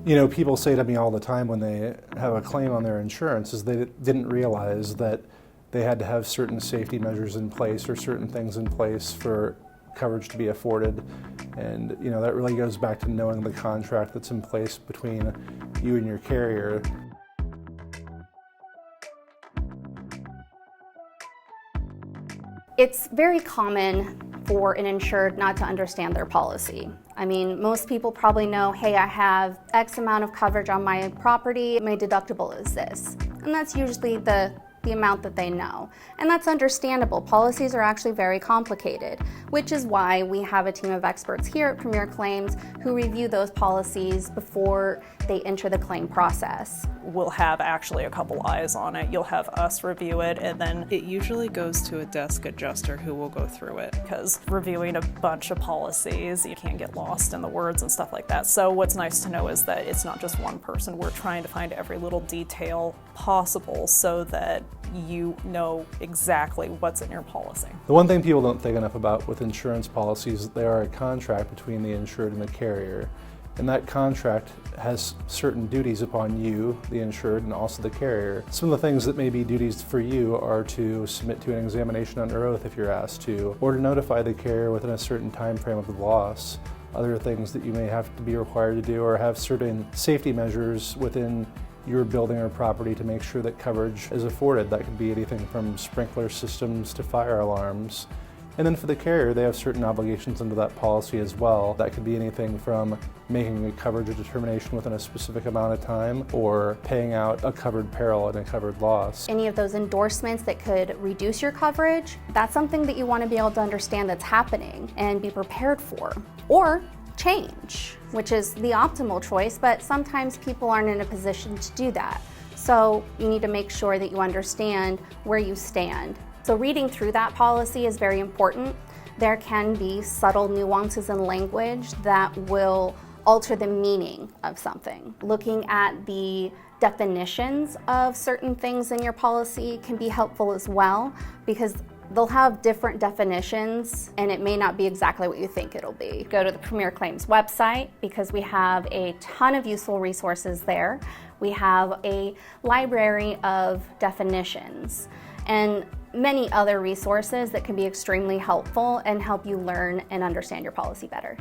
You know, people say to me all the time when they have a claim on their insurance is they didn't realize that they had to have certain safety measures in place or certain things in place for coverage to be afforded. And you know, that really goes back to knowing the contract that's in place between you and your carrier. It's very common for an insured not to understand their policy. I mean, most people probably know, hey, I have X amount of coverage on my property, my deductible is this. And that's usually the amount that they know. And that's understandable. Policies are actually very complicated, which is why we have a team of experts here at Premier Claims who review those policies before they enter the claim process. We'll have actually a couple eyes on it. You'll have us review it, and then it usually goes to a desk adjuster who will go through it. Because reviewing a bunch of policies, you can't get lost in the words and stuff like that. So what's nice to know is that it's not just one person. We're trying to find every little detail possible so that you know exactly what's in your policy. The one thing people don't think enough about with insurance policies is they are a contract between the insured and the carrier. And that contract has certain duties upon you, the insured, and also the carrier. Some of the things that may be duties for you are to submit to an examination under oath if you're asked to, or to notify the carrier within a certain time frame of the loss. Other things that you may have to be required to do, or have certain safety measures within your building or property to make sure that coverage is afforded. That could be anything from sprinkler systems to fire alarms. And then for the carrier, they have certain obligations under that policy as well. That could be anything from making a coverage determination within a specific amount of time, or paying out a covered peril and a covered loss. Any of those endorsements that could reduce your coverage, that's something that you want to be able to understand that's happening and be prepared for. Or change, which is the optimal choice, but sometimes people aren't in a position to do that. So you need to make sure that you understand where you stand. So reading through that policy is very important. There can be subtle nuances in language that will alter the meaning of something. Looking at the definitions of certain things in your policy can be helpful as well, because they'll have different definitions and it may not be exactly what you think it'll be. Go to the Premier Claims website because we have a ton of useful resources there. We have a library of definitions and many other resources that can be extremely helpful and help you learn and understand your policy better.